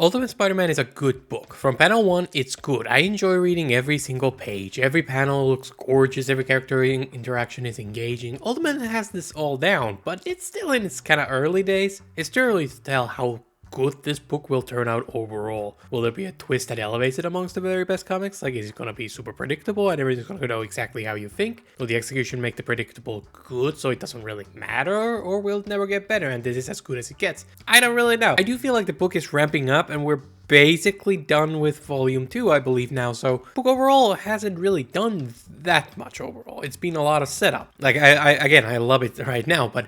Ultimate Spider-Man is a good book. From panel 1, it's good. I enjoy reading every single page. Every panel looks gorgeous, every character interaction is engaging. Ultimate has this all down, but it's still in its kind of early days. It's too early to tell how good this book will turn out overall. Will there be a twist that elevates it amongst the very best comics? Like, is it going to be super predictable and everything's going to go exactly how you think? Will the execution make the predictable good so it doesn't really matter? Or will it never get better and this is as good as it gets? I don't really know. I do feel like the book is ramping up and we're basically done with volume 2, I believe now, so book overall hasn't really done that much overall. It's been a lot of setup. Like, I love it right now, but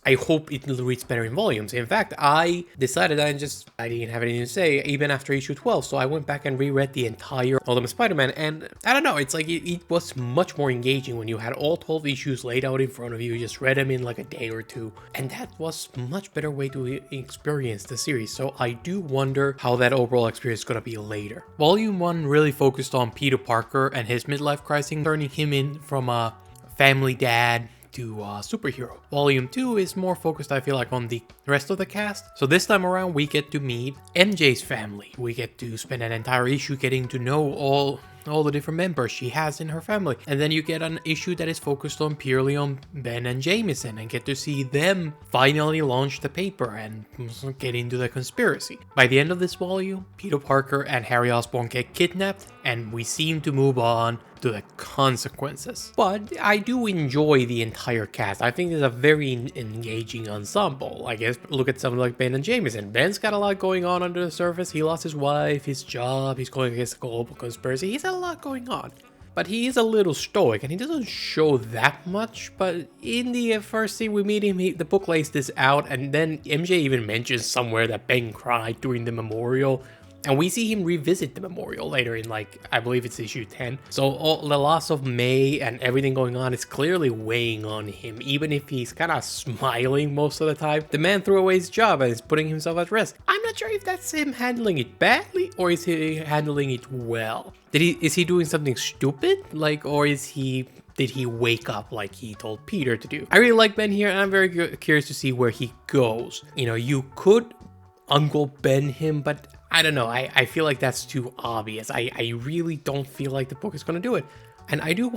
I hope it reads better in volumes. In fact, I decided I didn't have anything to say even after issue 12, so I went back and reread the entire Ultimate Spider-Man, and I don't know, it's like it was much more engaging when you had all 12 issues laid out in front of you, just read them in like a day or two, and that was a much better way to experience the series, so I do wonder how that overall experience is going to be later. Volume 1 really focused on Peter Parker and his midlife crisis, turning him in from a family dad to superhero. Volume 2 is more focused, I feel like, on the rest of the cast. So this time around we get to meet MJ's family. We get to spend an entire issue getting to know all the different members she has in her family. And then you get an issue that is focused on purely on Ben and Jameson and get to see them finally launch the paper and get into the conspiracy. By the end of this volume, Peter Parker and Harry Osborn get kidnapped and we seem to move on to the consequences. But I do enjoy the entire cast. I think it's a very engaging ensemble. I guess look at someone like Ben and Jameson. Ben's got a lot going on under the surface. He lost his wife, his job, he's going against the global conspiracy. He's had a lot going on. But he is a little stoic and he doesn't show that much. But in the first scene we meet him, the book lays this out, and then MJ even mentions somewhere that Ben cried during the memorial. And we see him revisit the memorial later in, like, I believe it's issue 10. So the loss of May and everything going on is clearly weighing on him, even if he's kind of smiling most of the time. The man threw away his job and is putting himself at risk. I'm not sure if that's him handling it badly or is he handling it well. Is he doing something stupid? Like, or did he wake up like he told Peter to do? I really like Ben here and I'm very curious to see where he goes. You know, you could Uncle Ben him, but I don't know, I feel like that's too obvious. I really don't feel like the book is going to do it. And I do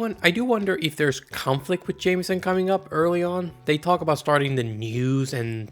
wonder if there's conflict with Jameson coming up early on. They talk about starting the news and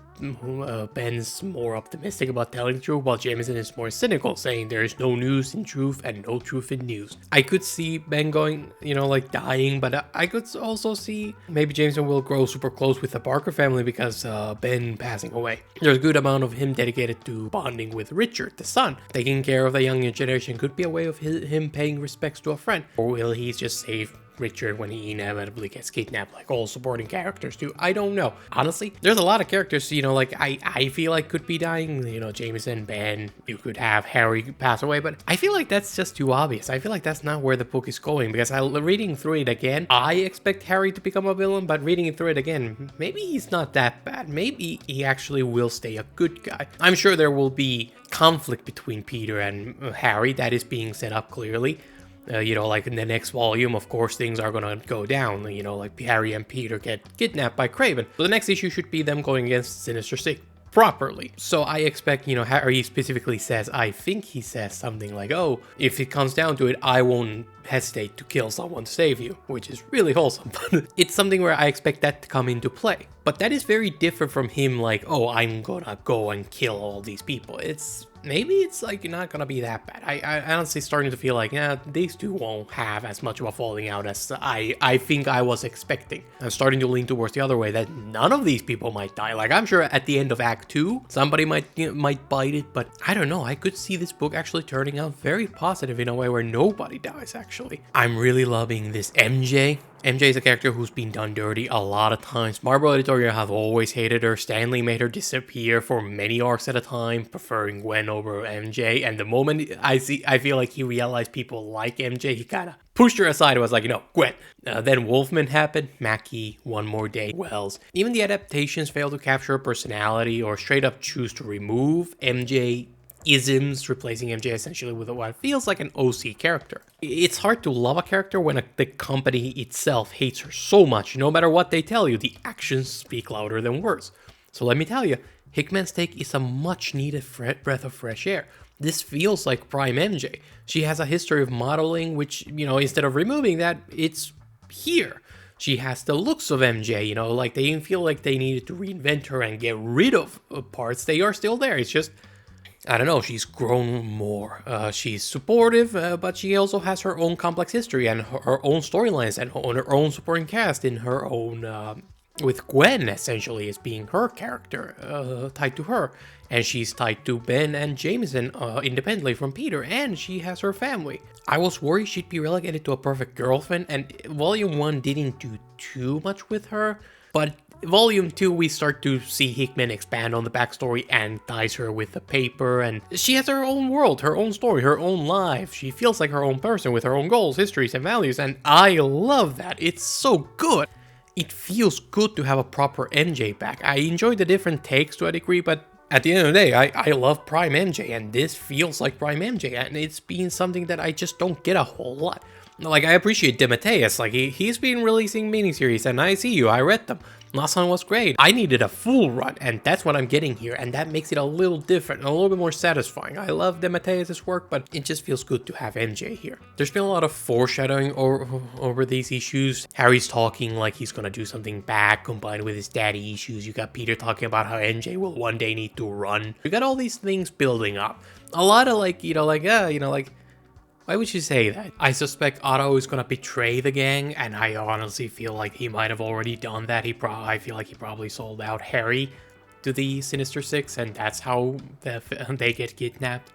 Ben's more optimistic about telling the truth, while Jameson is more cynical, saying there is no news in truth and no truth in news. I could see Ben going, you know, like dying, but I could also see maybe Jameson will grow super close with the Parker family because Ben passing away. There's a good amount of him dedicated to bonding with Richard, the son. Taking care of the younger generation could be a way of him paying respects to a friend. Or will he just save Richard when he inevitably gets kidnapped like all supporting characters do? I don't know. Honestly, there's a lot of characters, you know, like I feel like could be dying. You know, Jameson, Ben, you could have Harry pass away, but I feel like that's just too obvious. I feel like that's not where the book is going, because reading through it again, I expect Harry to become a villain, but reading it through it again, maybe he's not that bad. Maybe he actually will stay a good guy. I'm sure there will be conflict between Peter and Harry that is being set up clearly. You know, like in the next volume, of course, things are gonna go down. You know, like Harry and Peter get kidnapped by Kraven. So the next issue should be them going against Sinister Six properly. So I expect, you know, Harry specifically says, I think he says something like, oh, if it comes down to it, I won't hesitate to kill someone to save you, which is really wholesome. But it's something where I expect that to come into play. But that is very different from him like, oh, I'm gonna go and kill all these people. Maybe it's like not gonna be that bad. I honestly starting to feel like, yeah, these two won't have as much of a falling out as I think I was expecting. I'm starting to lean towards the other way, that none of these people might die. Like, I'm sure at the end of Act 2, somebody might bite it, but I don't know. I could see this book actually turning out very positive in a way where nobody dies, actually. I'm really loving this MJ. MJ is a character who's been done dirty a lot of times. Marvel Editorial have always hated her. Stan Lee made her disappear for many arcs at a time, preferring Gwen over MJ. And the moment I feel like he realized people like MJ, he kind of pushed her aside and was like, you know, Gwen. Then Wolfman happened, Mackie, One More Day, Wells. Even the adaptations fail to capture her personality or straight up choose to remove MJ isms, replacing MJ essentially with what feels like an OC character. It's hard to love a character when the company itself hates her so much. No matter what they tell you, the actions speak louder than words. So let me tell you, Hickman's take is a much needed breath of fresh air. This feels like prime MJ. She has a history of modeling, which, instead of removing that, it's here. She has the looks of MJ, like they didn't feel like they needed to reinvent her and get rid of parts. They are still there. It's just, I don't know, she's grown more. She's supportive, but she also has her own complex history and her own storylines and her own supporting cast in her own, with Gwen essentially as being her character, tied to her. And she's tied to Ben and Jameson independently from Peter, and she has her family. I was worried she'd be relegated to a perfect girlfriend, and Volume 1 didn't do too much with her, but Volume 2 we start to see Hickman expand on the backstory and ties her with the paper, and she has her own world, her own story, her own life. She feels like her own person with her own goals, histories, and values, and I love that. It's so good. It feels good to have a proper MJ back. I enjoy the different takes to a degree, but at the end of the day, I love Prime MJ, and this feels like Prime MJ, and it's been something that I just don't get a whole lot. Like, I appreciate DeMatteis, like, he's been releasing miniseries, and I see you, I read them. Last one was great. I needed a full run, and that's what I'm getting here, and that makes it a little different, and a little bit more satisfying. I love DeMatteis' work, but it just feels good to have MJ here. There's been a lot of foreshadowing over these issues. Harry's talking like he's gonna do something bad, combined with his daddy issues. You got Peter talking about how MJ will one day need to run. You got all these things building up. A lot of why would you say that? I suspect Otto is gonna betray the gang, and I honestly feel like he might have already done that. I feel like he probably sold out Harry to the Sinister Six, and that's how they get kidnapped.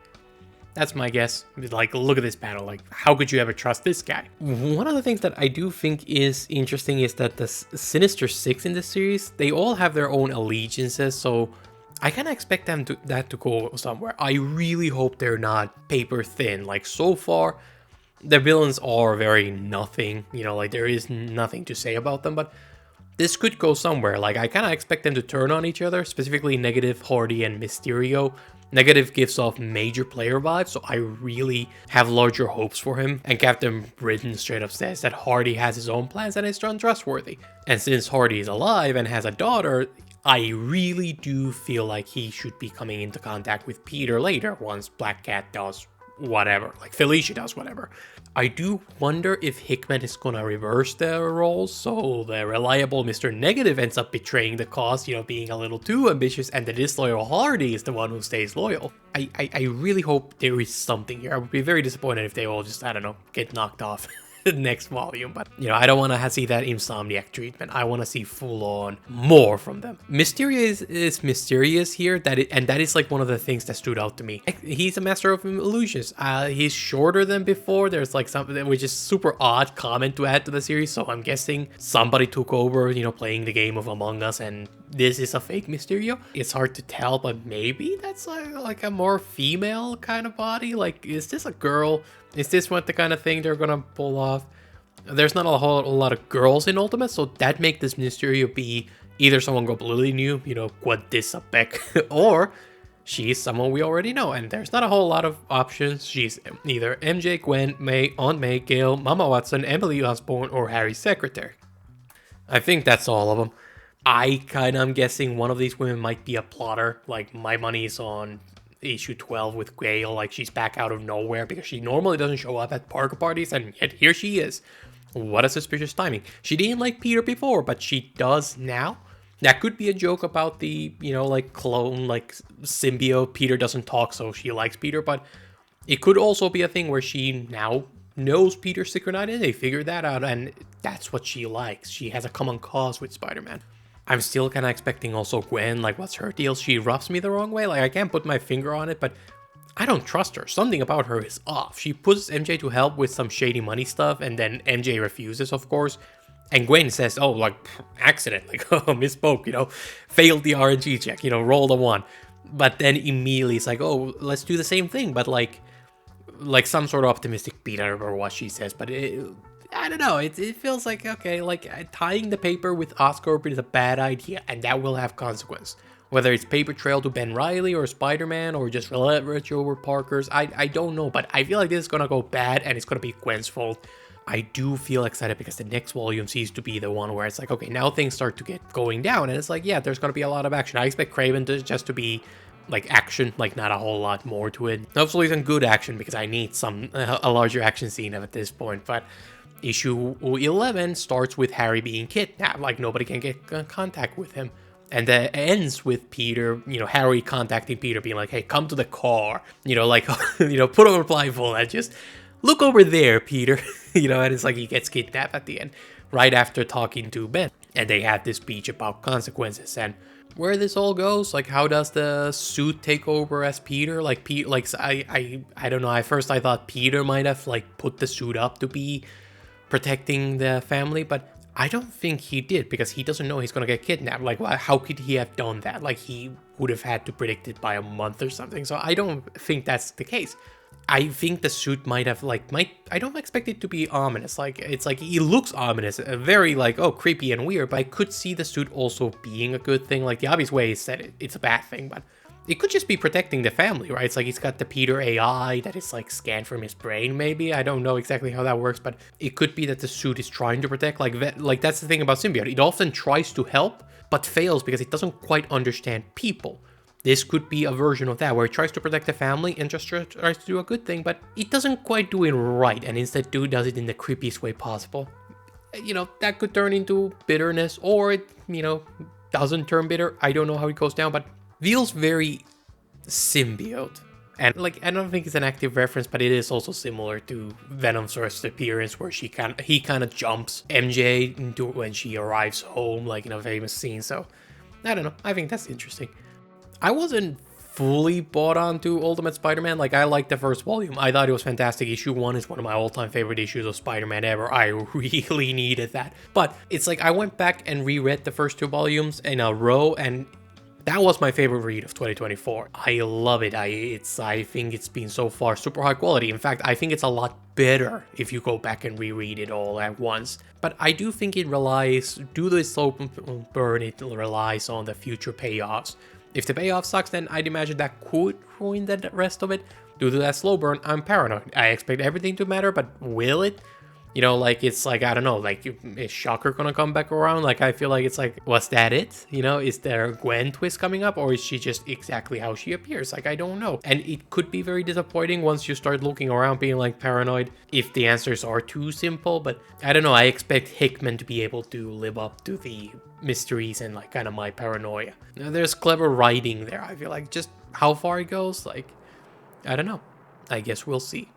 That's my guess. Like, look at this battle. Like, how could you ever trust this guy? One of the things that I do think is interesting is that the Sinister Six in this series, they all have their own allegiances, so I kind of expect that to go somewhere. I really hope they're not paper thin. Like, so far, the villains are very nothing. Like, there is nothing to say about them, but this could go somewhere. Like, I kind of expect them to turn on each other, specifically Negative, Hardy, and Mysterio. Negative gives off major player vibes, so I really have larger hopes for him. And Captain Britain straight up says that Hardy has his own plans and is untrustworthy. And since Hardy is alive and has a daughter, I really do feel like he should be coming into contact with Peter later once Black Cat does whatever, like Felicia does whatever. I do wonder if Hickman is gonna reverse their roles, so the reliable Mr. Negative ends up betraying the cause, being a little too ambitious, and the disloyal Hardy is the one who stays loyal. I really hope there is something here. I would be very disappointed if they all just, I don't know, get knocked off next volume, but I don't want to see that Insomniac treatment. I want to see full-on more from them. Mysterio is mysterious here, and that is like one of the things that stood out to me. He's a master of illusions. He's shorter than before. There's like something which is super odd comment to add to the series, so I'm guessing somebody took over, playing the game of Among Us, and this is a fake Mysterio. It's hard to tell, but maybe that's like a more female kind of body. Like, is this a girl? Is this what the kind of thing they're gonna pull off? There's not a whole lot of girls in Ultimate, so that make this Mysterio be either someone completely new, Quadisapec, or she's someone we already know, and there's not a whole lot of options. She's either MJ, Gwen, May, Aunt May, Gail, Mama Watson, Emily Osborn, or Harry's secretary. I think that's all of them. I kind of am guessing one of these women might be a plotter. Like, my money is on issue 12 with Gail. Like, she's back out of nowhere because she normally doesn't show up at Parker parties, and yet here she is. What a suspicious timing. She didn't like Peter before, but she does now. That could be a joke about the, clone, symbiote. Peter doesn't talk, so she likes Peter, but it could also be a thing where she now knows Peter's secret identity. They figured that out, and that's what she likes. She has a common cause with Spider-Man. I'm still kind of expecting also Gwen, what's her deal? She rubs me the wrong way. I can't put my finger on it, but I don't trust her. Something about her is off. She puts MJ to help with some shady money stuff, and then MJ refuses, of course. And Gwen says, accident, misspoke, failed the RNG check, rolled a 1. But then immediately it's let's do the same thing, but like some sort of optimistic beat. I don't remember what she says, but I don't know, it feels like, okay, tying the paper with Oscorp is a bad idea, and that will have consequence. Whether it's paper trail to Ben Reilly or Spider-Man or just leverage over Parker's, I don't know, but I feel like this is gonna go bad, and it's gonna be Gwen's fault. I do feel excited because the next volume seems to be the one where it's like, okay, now things start to get going down, and it's like, yeah, there's gonna be a lot of action. I expect Craven to just to be like action, like not a whole lot more to it. Hopefully some good action, because I need some a larger action scene at this point. But issue 11 starts with Harry being kidnapped, like nobody can get contact with him. And that ends with Peter, Harry contacting Peter, being like, hey, come to the car, like, put on a blindfold and just look over there, Peter, and it's like he gets kidnapped at the end, right after talking to Ben. And they have this speech about consequences and where this all goes. Like, how does the suit take over as Peter? Like, I don't know. At first I thought Peter might have, like, put the suit up to be protecting the family, but I don't think he did, because he doesn't know he's gonna get kidnapped. Like, how could he have done that? Like, he would have had to predict it by a month or something. So I don't think that's the case. I think the suit might have, like, I don't expect it to be ominous. Like, it's like, he looks ominous, very, like, oh, creepy and weird, but I could see the suit also being a good thing. Like, the obvious way is that it's a bad thing, but it could just be protecting the family, right? It's like he's got the Peter AI that is, like, scanned from his brain, maybe. I don't know exactly how that works, but it could be that the suit is trying to protect. Like that's the thing about symbiote. It often tries to help, but fails because it doesn't quite understand people. This could be a version of that, where it tries to protect the family and just tries to do a good thing, but it doesn't quite do it right, and instead does it in the creepiest way possible. That could turn into bitterness, or it, doesn't turn bitter. I don't know how it goes down, but feels very symbiote. And, like, I don't think it's an active reference, but it is also similar to Venom's first appearance, where he kind of jumps MJ into when she arrives home, like in a famous scene. So, I don't know. I think that's interesting. I wasn't fully bought onto Ultimate Spider-Man. Like, I liked the first volume. I thought it was fantastic. Issue 1 is one of my all-time favorite issues of Spider-Man ever. I really needed that. But it's like I went back and reread the first 2 volumes in a row, and that was my favorite read of 2024. I love it. I think it's been so far super high quality. In fact, I think it's a lot better if you go back and reread it all at once. But I do think it relies, due to the slow burn, it relies on the future payoffs. If the payoff sucks, then I'd imagine that could ruin the rest of it. Due to that slow burn, I'm paranoid. I expect everything to matter, but will it? Like, it's like, I don't know, like, is Shocker gonna come back around? Like, I feel like it's like, was that it? Is there a Gwen twist coming up, or is she just exactly how she appears? Like, I don't know. And it could be very disappointing once you start looking around being, like, paranoid if the answers are too simple, but I don't know. I expect Hickman to be able to live up to the mysteries and, like, kind of my paranoia. There's clever writing there, I feel like. Just how far it goes, like, I don't know. I guess we'll see.